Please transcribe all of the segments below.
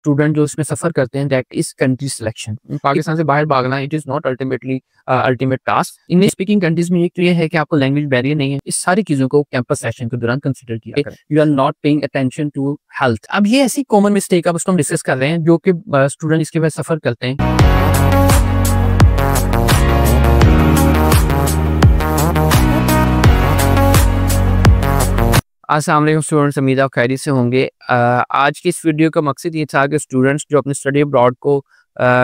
Student जो इसमें सफ़र करते हैं that is country selection. Pakistan से बाहर भागना it is not ultimately ultimate task. English speaking countries में एक तो ये है कि आपको लैंग्वेज बैरियर नहीं है। इस सारी चीज़ों को कैंपस सेशन के दौरान कंसीडर किया करें। You are not paying attention to health. अब ये ऐसी कॉमन मिस्टेक अब उसको हम डिस्कस कर रहे हैं जो कि स्टूडेंट इसके बाद सफ़र करते हैं। अस्सलाम वालेकुम स्टूडेंट्स, उम्मीद आप खैरियत से होंगे। आज की इस वीडियो का मकसद ये था कि स्टूडेंट्स जो अपने स्टडी अब्रॉड को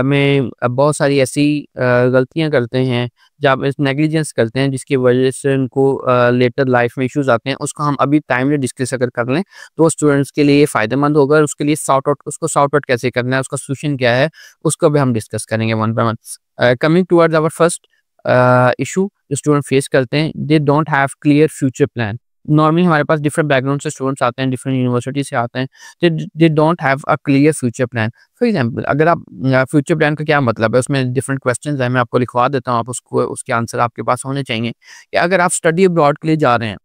में बहुत सारी ऐसी गलतियां करते हैं, जब नेग्लिजेंस करते हैं जिसकी वजह से उनको लेटर लाइफ में इश्यूज आते हैं, उसको हम अभी टाइमली डिस्कस अगर कर लें तो स्टूडेंट्स के लिए फ़ायदेमंद होगा। उसके लिए सॉर्ट आउट कैसे करना है, उसका सोल्यूशन क्या है, उसको भी हम डिस्कस करेंगे one by one. Coming towards our first issue जो स्टूडेंट फेस करते हैं, they don't have clear future plan. Normally हमारे पास डिफरेंट बैकग्राउंड से स्टूडेंट्स आते हैं, डिफरेंट यूनिवर्सिटी से आते हैं, they don't have a clear future plan. For example, अगर आप फ्यूचर प्लान का क्या मतलब है, उसमें डिफरेंट क्वेश्चंस हैं, मैं आपको लिखवा देता हूँ, आप उसको उसके आंसर आपके पास होने चाहिए कि अगर आप स्टडी अब्रॉड के लिए जा रहे हैं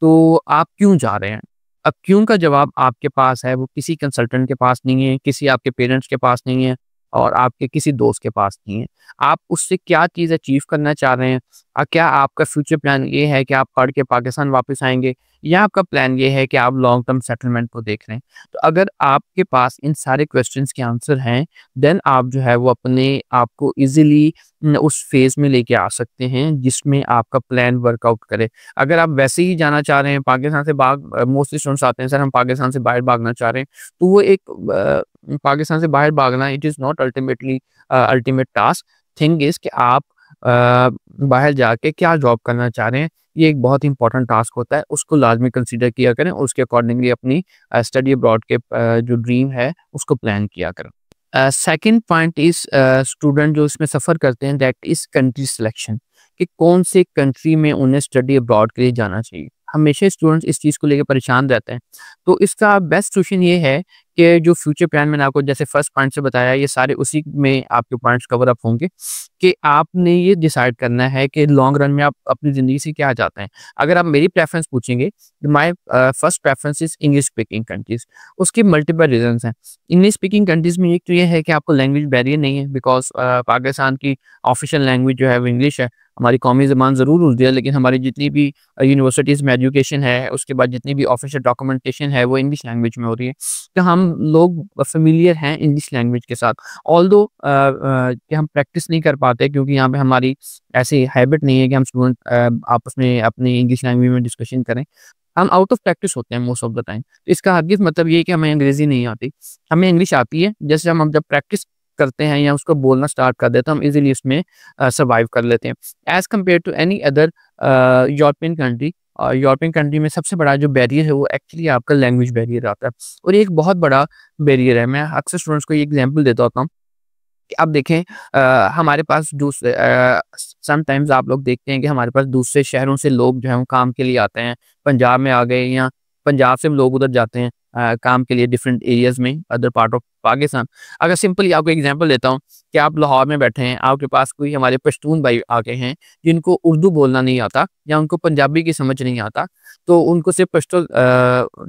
तो आप क्यों जा रहे हैं। अब क्यों का जवाब आपके पास है, वो किसी कंसल्टेंट के पास नहीं है, किसी आपके पेरेंट्स के पास नहीं है और आपके किसी दोस्त के पास नहीं है। आप उससे क्या चीज़ अचीव करना चाह रहे हैं। क्या आपका फ्यूचर प्लान ये है कि आप पढ़ के पाकिस्तान वापस आएंगे, या आपका प्लान ये है कि आप लॉन्ग टर्म सेटलमेंट को देख रहे हैं। तो अगर आपके पास इन सारे क्वेश्चंस के आंसर हैं, देन आप जो है वो अपने आप को इजीली उस फेज में लेके आ सकते हैं जिसमें आपका प्लान वर्कआउट करे। अगर आप वैसे ही जाना चाह रहे हैं, पाकिस्तान से मोस्टली स्टूडेंट्स आते हैं, सर हम पाकिस्तान से बाहर भागना चाह रहे हैं, तो वो एक पाकिस्तान से बाहर भागना it is not ultimately ultimate task. Thing is कि आप बाहर जाके क्या जॉब करना चाह रहे हैं, ये एक बहुत इंपॉर्टेंट टास्क होता है, उसको लाजमी कंसीडर किया करें, उसके अकॉर्डिंगली अपनी स्टडी अब्रॉड के जो ड्रीम है उसको प्लान किया करें। सेकंड पॉइंट इज़ स्टूडेंट जो इसमें सफ़र करते हैं दैट इज़ कंट्री सिलेक्शन, कि कौन से कंट्री में उन्हें स्टडी अब्रॉड के लिए जाना चाहिए। हमेशा स्टूडेंट्स इस चीज़ को लेकर परेशान रहते हैं। तो इसका बेस्ट सॉल्यूशन ये है कि जो फ्यूचर प्लान मैंने आपको जैसे फर्स्ट पॉइंट से बताया, ये सारे उसी में आपके पॉइंट्स कवर अप होंगे कि आपने ये डिसाइड करना है कि लॉन्ग रन में आप अपनी ज़िंदगी से क्या चाहते हैं। अगर आप मेरी प्रेफ़रेंस पूछेंगे, my first preference is English speaking countries. उसके मल्टीपल रीज़न्स हैं। इंग्लिश स्पीकिंग कंट्रीज़ में एक तो ये है कि आपको लैंग्वेज बैरियर नहीं है, बिकॉज़ पाकिस्तान की ऑफ़िशियल लैंग्वेज जो है वो इंग्लिश है। हमारी कौमी ज़बान ज़रूर उर्दू है, लेकिन हमारी जितनी भी यूनिवर्सिटीज़ में एजुकेशन है, उसके बाद जितनी भी ऑफ़िशियल डॉक्यूमेंटेशन है, वो इंग्लिश लैंग्वेज में हो रही है। तो हम लोग फ़ैमिलियर हैं इंग्लिश लैंग्वेज के साथ। ऑल्दो कि हम प्रैक्टिस नहीं कर पाते क्योंकि यहाँ पे हमारी ऐसी हैबिट नहीं है कि हम स्टूडेंट आपस में अपनी इंग्लिश लैंग्वेज में डिस्कशन करें। हम आउट ऑफ प्रैक्टिस होते हैं मोस्ट ऑफ द टाइम। इसका हरगिज़ मतलब ये है कि हमें अंग्रेज़ी नहीं आती। हमें इंग्लिश आती है, जैसे हम जब प्रैक्टिस करते हैं या उसको बोलना स्टार्ट कर देते हैं, हम इज़िली उसमें सर्वाइव कर लेते हैं। As compare to any other European country, European country में सबसे बड़ा जो बैरियर है वो एक्चुअली आपका लैंग्वेज बैरियर आता है, और ये एक बहुत बड़ा बैरियर है। मैं अक्सर स्टूडेंट्स को ये एग्जांपल देता होता हूँ कि आप देखें, हमारे पास दूसरे समटाइम्स आप लोग देखते हैं कि हमारे पास दूसरे शहरों से लोग जो हैं वो काम के लिए आते हैं। पंजाब में आ गए, या पंजाब से लोग उधर जाते हैं काम के लिए डिफरेंट एरियाज़ में, अदर पार्ट ऑफ पाकिस्तान। अगर सिंपली आपको एग्जांपल देता हूँ कि आप लाहौर में बैठे हैं, आपके पास कोई हमारे पश्तून भाई आ गए हैं जिनको उर्दू बोलना नहीं आता या उनको पंजाबी की समझ नहीं आता, तो उनको सिर्फ पश्तो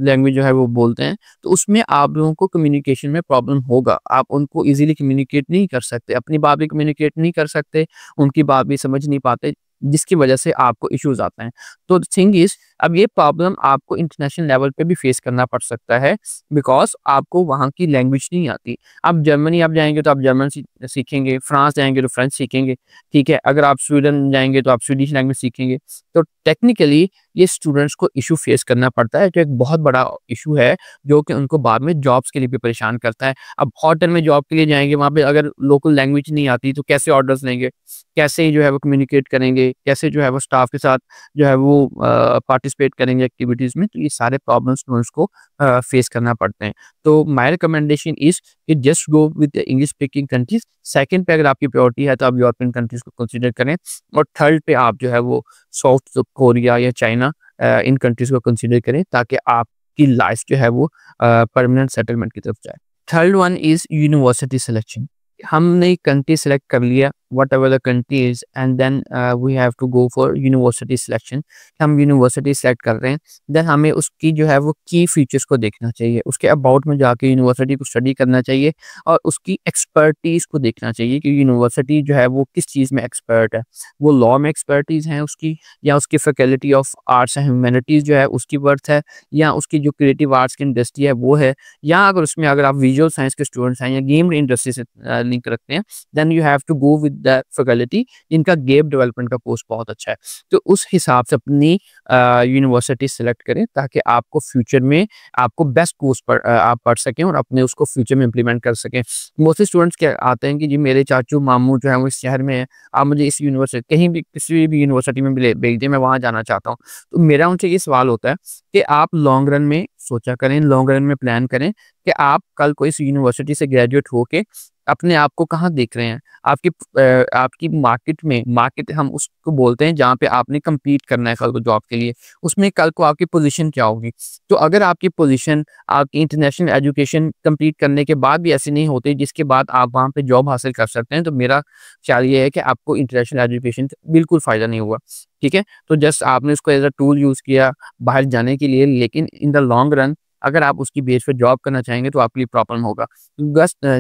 लैंग्वेज जो है वो बोलते हैं, तो उसमें आप लोगों को कम्युनिकेशन में प्रॉब्लम होगा। आप उनको ईज़िली कम्युनिकेट नहीं कर सकते, अपनी बात भी कम्युनिकेट नहीं कर सकते, उनकी बात भी समझ नहीं पाते, जिसकी वजह से आपको इश्यूज़ आते हैं। तो थिंग इज़, अब ये प्रॉब्लम आपको इंटरनेशनल लेवल पे भी फेस करना पड़ सकता है, बिकॉज़ आपको वहाँ की लैंग्वेज नहीं आती। आप जर्मनी आप जाएँगे तो आप जर्मन सीखेंगे, फ्रांस जाएँगे तो फ्रेंच सीखेंगे, ठीक है? अगर आप स्वीडन जाएँगे तो आप स्वीडिश लैंग्वेज सीखेंगे। तो टेक्निकली ये स्टूडेंट्स को इश्यू फेस करना पड़ता है, जो एक बहुत बड़ा इश्यू है, जो कि उनको बाद में जॉब्स के लिए भी परेशान करता है। अब होटल में जॉब के लिए जाएँगे, वहाँ पे अगर लोकल लैंग्वेज नहीं आती तो कैसे ऑर्डर्स लेंगे? कैसे जो है वो कम्युनिकेट करेंगे? कैसे जो है वो स्टाफ के साथ जो है वो पार्टिसिपेट करेंगे एक्टिविटीज़ में? तो ये सारे प्रॉब्लम्स स्टूडेंट्स को फेस करना पड़ते हैं। तो माय रिकमेंडेशन इज़ कि just go with the English speaking countries. Second पे अगर आपकी प्रायोरिटी है तो आप यूरोपियन कंट्रीज़ को कंसीडर करें, और थर्ड पे आप जो है वो साउथ कोरिया या चाइना, इन कंट्रीज़ को कंसीडर करें, ताकि आपकी लाइफ जो है वो परमानेंट सेटलमेंट की तरफ जाए। Third one is university selection, हमने कंट्री सेलेक्ट कर लिया, whatever the country is, and then we have to go for university selection. हम यूनिवर्सिटी सेलेक्ट कर रहे हैं, देन हमें उसकी जो है वो की फीचर्स को देखना चाहिए। उसके अबाउट में जाके यूनिवर्सिटी को स्टडी करना चाहिए और उसकी एक्सपर्टीज़ को देखना चाहिए कि यूनिवर्सिटी जो है वो किस चीज़ में एक्सपर्ट है। वो लॉ में एक्सपर्टीज़ है उसकी, या उसकी faculty of arts and humanities जो है उसकी वर्थ है, या उसकी जो क्रिएटिव आर्ट्स की इंडस्ट्री है वो है, या अगर उसमें अगर आप विजुअल साइंस के स्टूडेंट्स हैं या गेम इंडस्ट्री से लिंक रखते हैं, then you have to go with the faculty जिनका गेम डेवलपमेंट का कोर्स बहुत अच्छा है। तो उस हिसाब से अपनी यूनिवर्सिटी सेलेक्ट करें ताकि आपको फ्यूचर में आपको बेस्ट कोर्स पर आप पढ़ सकें और अपने उसको फ्यूचर में इम्प्लीमेंट कर सकें। मोस्टली स्टूडेंट्स क्या आते हैं कि जी मेरे चाचू मामू जो है वो इस शहर में है, आप मुझे इस यूनिवर्सिटी कहीं भी किसी भी यूनिवर्सिटी में भेज दें, मैं वहाँ जाना चाहता हूँ। तो मेरा उनसे ये सवाल होता है कि आप लॉन्ग रन में सोचा करें, लॉन्ग रन में प्लान करें कि आप कल को इस यूनिवर्सिटी से ग्रेजुएट होके अपने आप को कहाँ देख रहे हैं। आपकी मार्केट में, मार्केट हम उसको बोलते हैं जहाँ पे आपने कम्पीट करना है कल को जॉब के लिए, उसमें कल को आपकी पोजीशन क्या होगी। तो अगर आपकी पोजीशन आपकी इंटरनेशनल एजुकेशन कंप्लीट करने के बाद भी ऐसी नहीं होती जिसके बाद आप वहाँ पे जॉब हासिल कर सकते हैं, तो मेरा ख्याल ये है कि आपको इंटरनेशनल एजुकेशन से बिल्कुल फ़ायदा नहीं हुआ। ठीक है? तो जस्ट आपने उसको एज़ अ टूल यूज़ किया बाहर जाने के लिए, लेकिन इन द लॉन्ग रन अगर आप उसकी बेस पे जॉब करना चाहेंगे तो आपके लिए प्रॉब्लम होगा।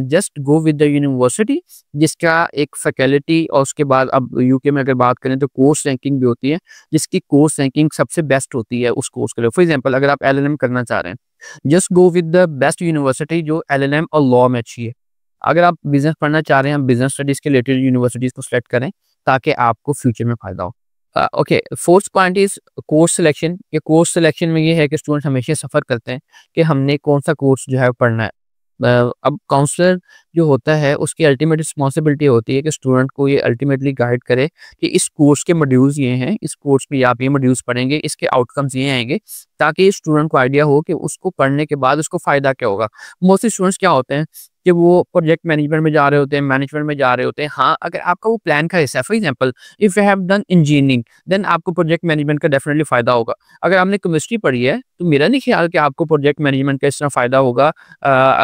Just go with the university जिसका एक फैकल्टी, और उसके बाद अब यूके में अगर बात करें तो कोर्स रैंकिंग भी होती है, जिसकी कोर्स रैंकिंग सबसे बेस्ट होती है उस कोर्स के लिए। फॉर एग्जांपल अगर आप एलएलएम करना चाह रहे हैं, just go with the best university जो एलएलएम और लॉ में अच्छी है। अगर आप बिज़नेस पढ़ना चाह रहे हैं, बिज़नेस स्टडीज़ के रिलेटेड यूनिवर्सिटीज़ को सिलेक्ट करें ताकि आपको फ्यूचर में फ़ायदा हो। Okay, fourth point is course selection. ये कोर्स सिलेक्शन में ये है कि स्टूडेंट हमेशा सफ़र करते हैं कि हमने कौन-सा कोर्स जो है पढ़ना है। अब काउंसलर जो होता है उसकी अल्टीमेट रिस्पॉन्सिबिलिटी होती है कि स्टूडेंट को ये अल्टीमेटली गाइड करे कि इस कोर्स के मॉड्यूल्स ये हैं, इस कोर्स में आप ये मॉड्यूल्स पढ़ेंगे, इसके आउटकम्स ये आएँगे, ताकि स्टूडेंट को आइडिया हो कि उसको पढ़ने के बाद उसको फ़ायदा क्या होगा। मोस्टली स्टूडेंट्स क्या होते हैं कि वो प्रोजेक्ट मैनेजमेंट में जा रहे होते हैं, मैनेजमेंट में जा रहे होते हैं। हाँ, अगर आपका वो प्लान का हिस्सा है, for example if you have done engineering, then आपको प्रोजेक्ट मैनेजमेंट का डेफिनिटली फ़ायदा होगा। अगर आपने केमिस्ट्री पढ़ी है, तो मेरा नहीं ख्याल कि आपको प्रोजेक्ट मैनेजमेंट का इस तरह फ़ायदा होगा,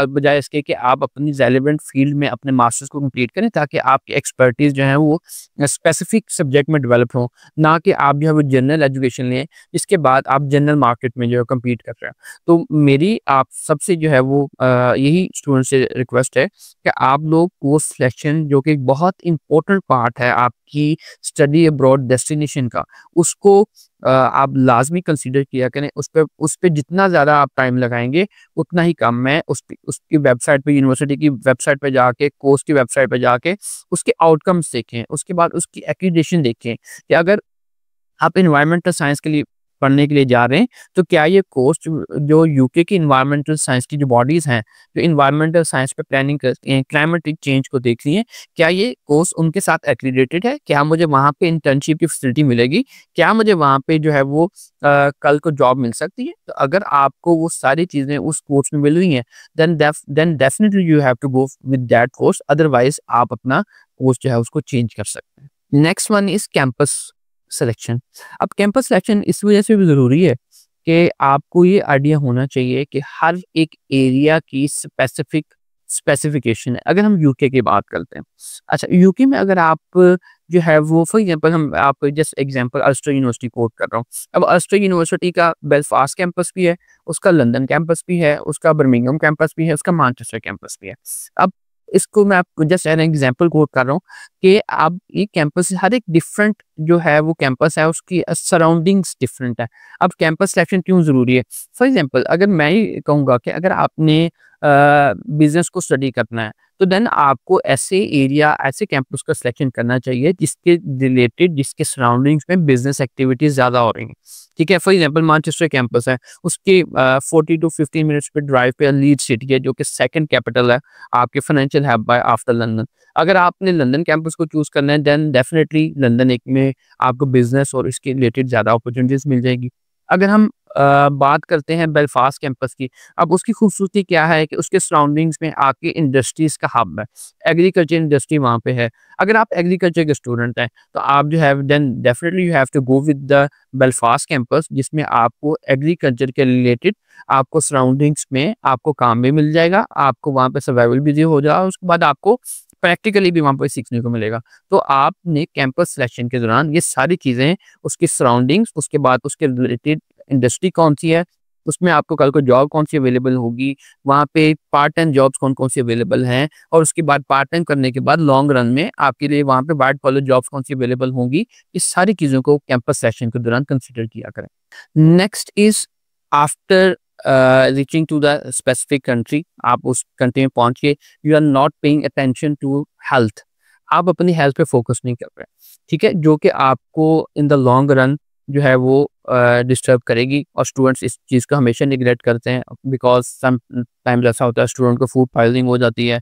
बजाय इसके कि आप अपनी रेलेवेंट फील्ड में अपने मास्टर्स को कंप्लीट करें ताकि आपकी एक्सपर्टीज़ जो है वो स्पेसिफिक सब्जेक्ट में डेवलप हो, ना कि आप जो है वो जनरल एजुकेशन लें, इसके बाद आप जनरल मार्केट में जो है कम्पीट कर रहे हैं। तो मेरी आप सबसे जो है वो यही स्टूडेंट से रिक्वेस्ट है कि आप लोग कोर्स सिलेक्शन जो कि एक बहुत इम्पोर्टेंट पार्ट है आपकी स्टडी अब्रॉड डेस्टिनेशन का, उसको आप लाज़मी कंसीडर किया करें। उस पे जितना ज़्यादा आप टाइम लगाएँगे उतना ही कम है। उसकी वेबसाइट पे, यूनिवर्सिटी की वेबसाइट पे जाके, कोर्स की वेबसाइट पे जाके उसके आउटकम्स देखें। उसके बाद उसकी एक्रीडिटेशन देखें कि अगर आप एनवायरमेंटल साइंस के लिए पढ़ने के लिए जा रहे हैं, तो क्या ये कोर्स जो यूके की एनवायरमेंटल साइंस की जो बॉडीज़ हैं, जो एनवायरमेंटल साइंस पे प्लानिंग करती हैं, क्लाइमेटिक चेंज को देख रही हैं, क्या ये कोर्स उनके साथ एक्रीडेटेड है? क्या मुझे वहाँ पे इंटर्नशिप की फैसिलिटी मिलेगी? क्या मुझे वहाँ पे जो है वो कल को जॉब मिल सकती है? तो अगर आपको वो सारी चीज़ें उस कोर्स में मिल रही हैं, then definitely you have to go with that course, otherwise आप अपना कोर्स जो है उसको चेंज कर सकते हैं। Next one is campus selection. अब कैंपस सिलेक्शन इस वजह से भी ज़रूरी है कि आपको ये आइडिया होना चाहिए कि हर एक एरिया की स्पेसिफिकेशन है। अगर हम यूके की बात करते हैं, अच्छा यूके में अगर आप जो है वो फॉर एग्जांपल हम आप just example Ulster University quote कर रहा हूँ। अब अल्स्टर यूनिवर्सिटी का बेलफास्ट कैंपस भी है, उसका लंदन कैंपस भी है, उसका बर्मिंघम कैंपस भी है, उसका मैनचेस्टर कैंपस भी है। अब इसको मैं आपको जस्ट एन एग्जांपल कोट कर रहा हूँ कि आप ये कैंपस हर एक डिफरेंट जो है वो कैंपस है उसकी सराउंडिंग्स डिफरेंट है। अब कैंपस सिलेक्शन क्यों ज़रूरी है? फॉर एग्जांपल अगर मैं ये कहूँगा कि अगर आपने बिज़नेस को स्टडी करना है, तो देन आपको ऐसे एरिया, ऐसे कैंपस का सिलेक्शन करना चाहिए जिसके रिलेटेड, जिसके सराउंडिंग्स में बिज़नेस एक्टिविटीज़ ज़्यादा हो रही हैं। ठीक है? फॉर एग्जांपल मैनचेस्टर कैंपस है, उसके 40 टू 15 मिनट्स पे ड्राइव पे लीड्स सिटी है जो कि सेकंड कैपिटल है आपके फाइनेंशियल हब है आफ्टर लंदन। अगर आपने लंदन कैंपस को चूज़ करना है, देन डेफिनिटली लंदन एक में आपको बिज़नेस और इसके रिलेटेड ज़्यादा अपॉर्चुनिटीज़ मिल जाएगी। अगर हम बात करते हैं बेलफास्ट कैंपस की, अब उसकी खूबसूरती क्या है कि उसके सराउंडिंग्स में आके इंडस्ट्रीज़ का हब है, एग्रीकल्चर इंडस्ट्री वहाँ पे है। अगर आप एग्रीकल्चर के स्टूडेंट हैं, तो आप जो है then definitely you have to go with the Belfast campus जिसमें आपको एग्रीकल्चर के रिलेटेड आपको सराउंडिंग्स में आपको काम भी मिल जाएगा, आपको वहाँ पे सर्वाइवल भी ईज़ी हो जाएगा, उसके बाद आपको प्रैक्टिकली भी वहाँ पे सीखने को मिलेगा। तो आपने कैंपस सिलेक्शन के दौरान ये सारी चीज़ें, उसकी सराउंडिंग्स, उसके बाद उसके रिलेटेड इंडस्ट्री कौन-सी है, उसमें आपको कल को जॉब कौन-सी अवेलेबल होगी, वहाँ पे पार्ट टाइम जॉब्स कौन-कौन सी अवेलेबल हैं, और उसके बाद पार्ट टाइम करने के बाद लॉन्ग रन में आपके लिए वहाँ पे व्हाइट कॉलर जॉब्स कौन-सी अवेलेबल होंगी, इस सारी चीज़ों को कैंपस सेशन के दौरान कंसिडर किया करें। Next is after reaching to the specific country, आप उस कंट्री में पहुँच के you are not paying attention to health, आप अपनी हेल्थ पे फोकस नहीं कर रहे, ठीक है? जो कि आपको इन द लॉन्ग रन जो है वो डिस्टर्ब करेगी, और स्टूडेंट्स इस चीज़ का हमेशा निग्लेक्ट करते हैं, बिकॉज़ सम टाइम्स ऐसा होता है स्टूडेंट को फूड पॉइज़निंग हो जाती है।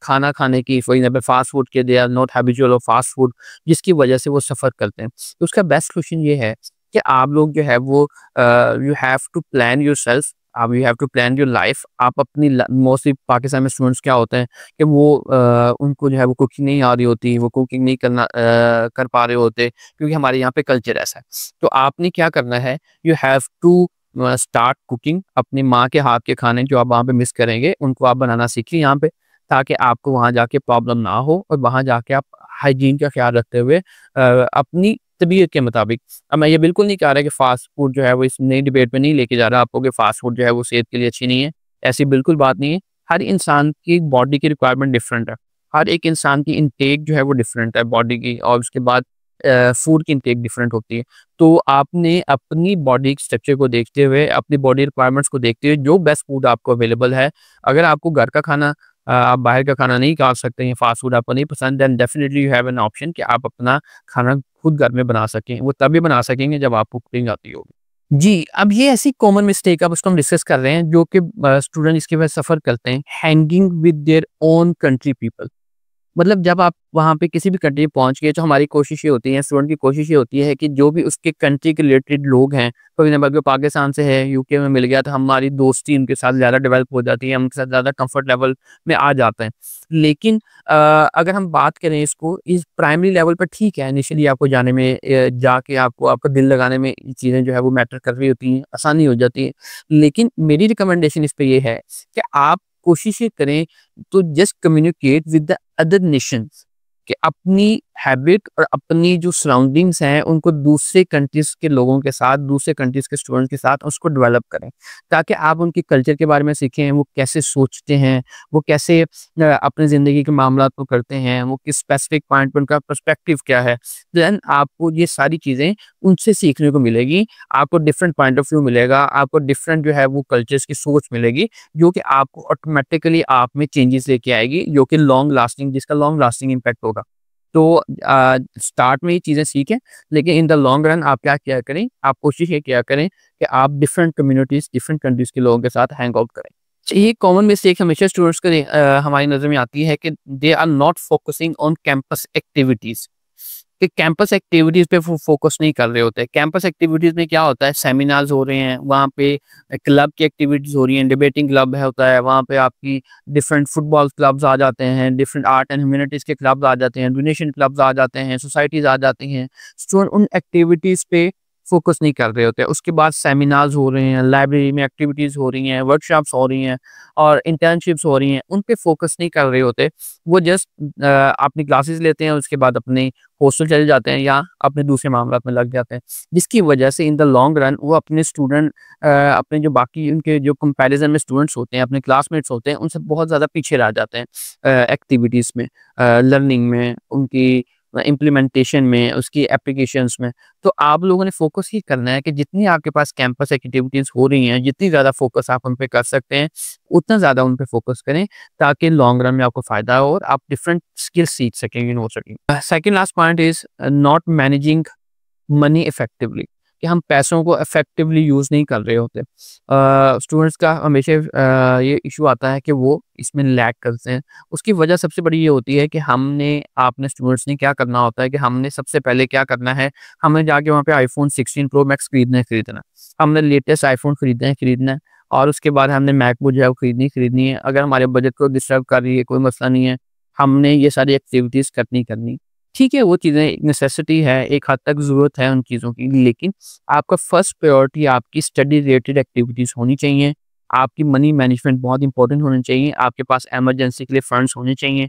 खाना खाने की, फॉर एग्ज़ाम्पल फास्ट फूड के, they are not habitual of fast food, जिसकी वजह से वो सफ़र करते हैं। तो उसका बेस्ट सॉल्यूशन ये है कि आप लोग जो है वो you have to plan yourself, आप you have to plan your life. आप अपनी मोस्टली पाकिस्तान में स्टूडेंट्स क्या होते हैं कि वो उनको जो है वो कुकिंग नहीं आ रही होती, वो कुकिंग नहीं कर पा रहे होते, क्योंकि हमारे यहाँ पे कल्चर ऐसा है। तो आपने क्या करना है, you have to start cooking. अपनी माँ के हाथ के खाने जो आप वहाँ पे मिस करेंगे, उनको आप बनाना सीखिए यहाँ पे, ताकि आपको वहाँ जाके प्रॉब्लम ना हो, और वहाँ जाके आप हाइजीन का ख्याल रखते हुए अपनी तबीयत के मुताबिक। अब मैं ये बिल्कुल नहीं कह रहा कि फ़ास्ट फूड जो है वो इस नई डिबेट में नहीं लेके जा रहा आपको कि फ़ास्ट फूड जो है वो सेहत के लिए अच्छी नहीं है, ऐसी बिल्कुल बात नहीं है। हर इंसान की बॉडी की रिक्वायरमेंट डिफरेंट है। हर एक इंसान की इनटेक जो है वो डिफरेंट है बॉडी की, और उसके बाद फूड की इनटेक डिफरेंट होती है। तो आपने अपनी बॉडी स्ट्रक्चर को देखते हुए, अपनी बॉडी रिक्वायरमेंट्स को देखते हुए जो बेस्ट फूड आपको अवेलेबल है, अगर आपको घर का खाना आप बाहर का खाना नहीं खा सकते हैं, फास्ट फूड आपको नहीं पसंद, then definitely you have an option कि आप अपना खाना खुद घर में बना सकें। वो तभी बना सकेंगे जब आपको कुकिंग आती होगी। जी, अब ये ऐसी कॉमन मिस्टेक अब उसको हम डिस्कस कर रहे हैं जो कि स्टूडेंट इसकी वजह सफ़र करते हैं, hanging with their own country people. मतलब जब आप वहाँ पे किसी भी कंट्री पहुँच गए, तो हमारी कोशिश ये होती है, स्टूडेंट की कोशिश ये होती है कि जो भी उसके कंट्री के रिलेटेड लोग हैं, फॉर एग्ज़ाम्पल अगर पाकिस्तान से है, यूके में मिल गया, तो हमारी दोस्ती उनके साथ ज़्यादा डेवलप हो जाती है, हम उनके साथ ज़्यादा कम्फर्ट लेवल में आ जाते हैं। लेकिन अगर हम बात करें इसको इस प्राइमरी लेवल पर, ठीक है, इनिशियली आपको जाने में जाके आपको आपका दिल लगाने में ये चीज़ें जो है वो मैटर कर रही होती हैं, आसानी हो जाती है। लेकिन मेरी रिकमेंडेशन इस पे ये है कि आप कोशिश ये करें तो just communicate with the other Nations, कि अपनी हैबिट और अपनी जो सराउंडिंग्स हैं उनको दूसरे कंट्रीज़ के लोगों के साथ, दूसरे कंट्रीज़ के स्टूडेंट्स के साथ उसको डेवलप करें, ताकि आप उनके कल्चर के बारे में सीखें, वो कैसे सोचते हैं, वो कैसे अपनी ज़िंदगी के मामलात को करते हैं, वो किस स्पेसिफिक पॉइंट पे उनका पर्सपेक्टिव क्या है। देन आपको ये सारी चीज़ें उनसे सीखने को मिलेगी, आपको डिफरेंट पॉइंट ऑफ व्यू मिलेगा, आपको डिफरेंट जो है वो कल्चर्स की सोच मिलेगी, जो कि आपको ऑटोमैटिकली आप में चेंजेस लेके आएगी, जो कि लॉन्ग लास्टिंग जिसका लॉन्ग लास्टिंग इम्पैक्ट होगा। तो स्टार्ट में ये चीज़ें सीखें, लेकिन इन द लॉन्ग रन आप क्या किया करें, आप कोशिश ये किया करें कि आप डिफरेंट कम्युनिटीज़, डिफरेंट कंट्रीज़ के लोगों के साथ हैंग आउट करें। ये कॉमन मिस्टेक हमेशा स्टूडेंट्स को हमारी नज़र में आती है कि they are not focusing on campus activities, कि कैंपस एक्टिविटीज़ पे फोकस नहीं कर रहे होते। कैंपस एक्टिविटीज़ में क्या होता है, सेमिनार्स हो रहे हैं, वहाँ पे क्लब की एक्टिविटीज़ हो रही हैं, डिबेटिंग क्लब है होता है, वहाँ पे आपकी डिफरेंट फुटबॉल क्लब्स आ जाते हैं, डिफरेंट आर्ट एंड ह्यूमैनिटीज़ के क्लब्स आ जाते हैं, डोनेशन क्लब्स आ जाते हैं, सोसाइटीज़ आ जाती हैं। स्टूडेंट उन एक्टिविटीज़ पे फोकस नहीं कर रहे होते। उसके बाद सेमिनार्स हो रहे हैं, लाइब्रेरी में एक्टिविटीज़ हो रही हैं, वर्कशॉप्स हो रही हैं और इंटर्नशिप्स हो रही हैं, उन पे फोकस नहीं कर रहे होते। वो जस्ट अपनी क्लासेस लेते हैं, उसके बाद अपने हॉस्टल चले जाते हैं या अपने दूसरे मामलात में लग जाते हैं, जिसकी वजह से इन द लॉन्ग रन वो अपने स्टूडेंट अपने जो बाकी उनके जो कंपैरिजन में स्टूडेंट्स होते हैं, अपने क्लासमेट्स होते हैं, उनसे बहुत ज़्यादा पीछे रह जाते हैं एक्टिविटीज़ में, लर्निंग में, उनकी इम्प्लीमेंटेशन में, उसकी एप्लीकेशंस में। तो आप लोगों ने फोकस ये करना है कि जितनी आपके पास कैंपस एक्टिविटीज़ हो रही हैं, जितनी ज़्यादा फोकस आप उन पे कर सकते हैं, उतना ज़्यादा उन पे फोकस करें, ताकि लॉन्ग रन में आपको फ़ायदा हो और आप डिफरेंट स्किल्स सीख सकें, गेन हो सकें। Second last point is not managing money effectively, कि हम पैसों को इफेक्टिवली यूज़ नहीं कर रहे होते। स्टूडेंट्स का हमेशा ये इशू आता है कि वो इसमें लैग करते हैं। उसकी वजह सबसे बड़ी ये होती है कि आपने स्टूडेंट्स ने क्या करना होता है कि हमने सबसे पहले क्या करना है, हमने जाके वहाँ पे आईफ़ोन 16 प्रो मैक्स खरीदना है खरीदना है। हमने लेटेस्ट आईफ़ोन खरीदना है और उसके बाद हमने मैकबुक जो है वो खरीदनी है। अगर हमारे बजट को डिस्टर्ब कर रही है, कोई मसला नहीं है, हमने ये सारी एक्टिविटीज़ करनी। ठीक है, वो चीज़ें नेसेसिटी है, एक हद तक ज़रूरत है उन चीज़ों की, लेकिन आपका फर्स्ट प्रायोरिटी आपकी स्टडी रिलेटेड एक्टिविटीज़ होनी चाहिए। आपकी मनी मैनेजमेंट बहुत इंपॉर्टेंट होनी चाहिए, आपके पास इमरजेंसी के लिए फंड्स होने चाहिए।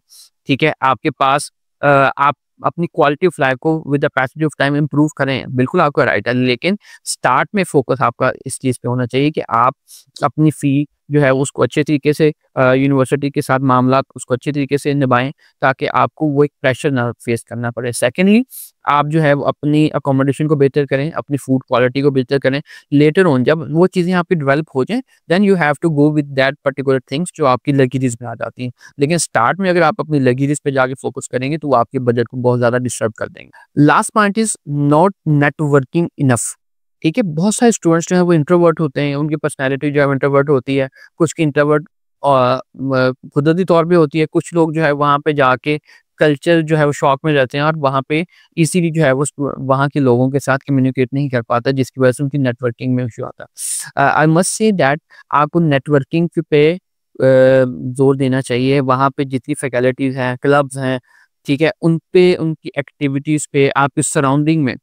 ठीक है? आपके पास आप अपनी क्वालिटी ऑफ लाइफ को with the passage of time improve करें, बिल्कुल आपका राइट है। लेकिन स्टार्ट में फ़ोकस आपका इस चीज़ पे होना चाहिए कि आप अपनी फ़ी जो है उसको अच्छे तरीके से यूनिवर्सिटी के साथ मामलात उसको अच्छे तरीके से निभाएँ, ताकि आपको वो एक प्रेशर ना फेस करना पड़े। सेकंडली, आप जो है वो अपनी अकोमोडेशन को बेहतर करें, अपनी फूड क्वालिटी को बेहतर करें। लेटर ऑन जब वो चीज़ें आपकी डेवलप हो जाएँ, then you have to go with that particular things जो आपकी लग्ज़रीज़ में आ जाती हैं। लेकिन स्टार्ट में अगर आप अपनी लग्ज़रीज़ पे जाके फ़ोकस करेंगे, तो वो आपके बजट को बहुत ज़्यादा डिस्टर्ब कर देंगे। Last point is not networking enough. ठीक है? बहुत सारे स्टूडेंट्स जो हैं वो इंट्रोवर्ट होते हैं, उनकी पर्सनैलिटी जो है इंट्रोवर्ट होती है, कुछ की इंट्रोवर्ट कुदरती तौर पे होती है, कुछ लोग जो है वहाँ पे जाके कल्चर जो है वो शॉक में रहते हैं और वहाँ पे इज़िली जो है वो वहाँ के लोगों के साथ कम्युनिकेट नहीं कर पाता, जिसकी वजह से उनकी नेटवर्किंग में इश्यू आता है। आई मस्ट से दैट आपको नेटवर्किंग पे ज़ोर देना चाहिए। वहाँ पे जितनी फैकल्टीज़ हैं, क्लब्स हैं, ठीक है? उन पे उनकी एक्टिविटीज़ पे आपकी सराउंडिंग में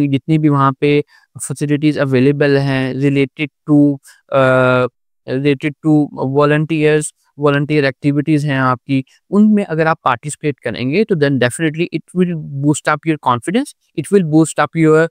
जितनी भी वहाँ पे फैसिलिटीज़ अवेलेबल हैं uh, related to volunteers volunteer activities हैं आपकी, उनमें अगर आप पार्टिसिपेट करेंगे तो then definitely it will boost up your confidence, it will boost up your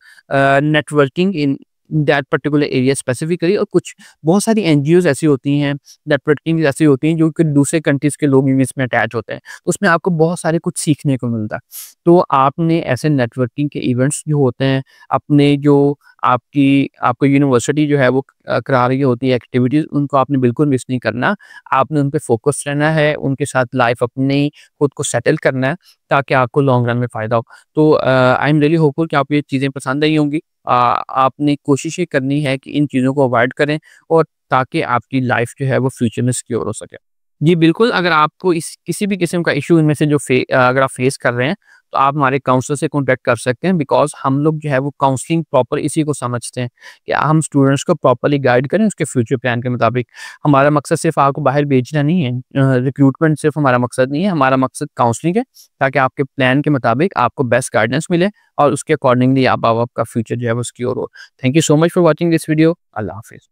networking in that particular area specifically. और कुछ बहुत सारी एनजीओज़ ऐसी होती हैं, नेटवर्किंग ऐसी होती हैं जो कि दूसरे कंट्रीज़ के लोग भी इसमें अटैच होते हैं। तो उसमें आपको बहुत सारे कुछ सीखने को मिलता है। तो आपने ऐसे नेटवर्किंग के इवेंट्स जो होते हैं, अपने जो आपको यूनिवर्सिटी जो है वो करा रही होती है एक्टिविटीज़, उनको आपने बिल्कुल मिस नहीं करना। आपने उन पे फ़ोकस रहना है, उनके साथ लाइफ़ अपनी खुद को सेटल करना है, ताकि आपको लॉन्ग रन में फ़ायदा हो। तो आई एम रियली होपफुल कि आपको ये चीज़ें पसंद आई होंगी। आपने कोशिश ये करनी है कि इन चीज़ों को अवॉइड करें, और ताकि आपकी लाइफ़ जो है वो फ्यूचर में सिक्योर हो सके। जी, बिल्कुल, अगर आपको इस किसी भी किस्म का इश्यू इनमें से अगर आप फेस कर रहे हैं, तो आप हमारे काउंसलर से कॉन्टैक्ट कर सकते हैं, बिकॉज़ हम लोग जो है वो काउंसलिंग प्रॉपर इसी को समझते हैं कि हम स्टूडेंट्स को प्रॉपर्ली गाइड करें उसके फ्यूचर प्लान के मुताबिक। हमारा मकसद सिर्फ़ आपको बाहर भेजना नहीं है, रिक्रूटमेंट सिर्फ़ हमारा मकसद नहीं है, हमारा मकसद काउंसलिंग है, ताकि आपके प्लान के मुताबिक आपको बेस्ट गाइडेंस मिले और उसके अकॉर्डिंगली आप आपका फ्यूचर जो है वो सिक्योर हो। Thank you so much for watching this video. अल्लाह हाफ़िज़।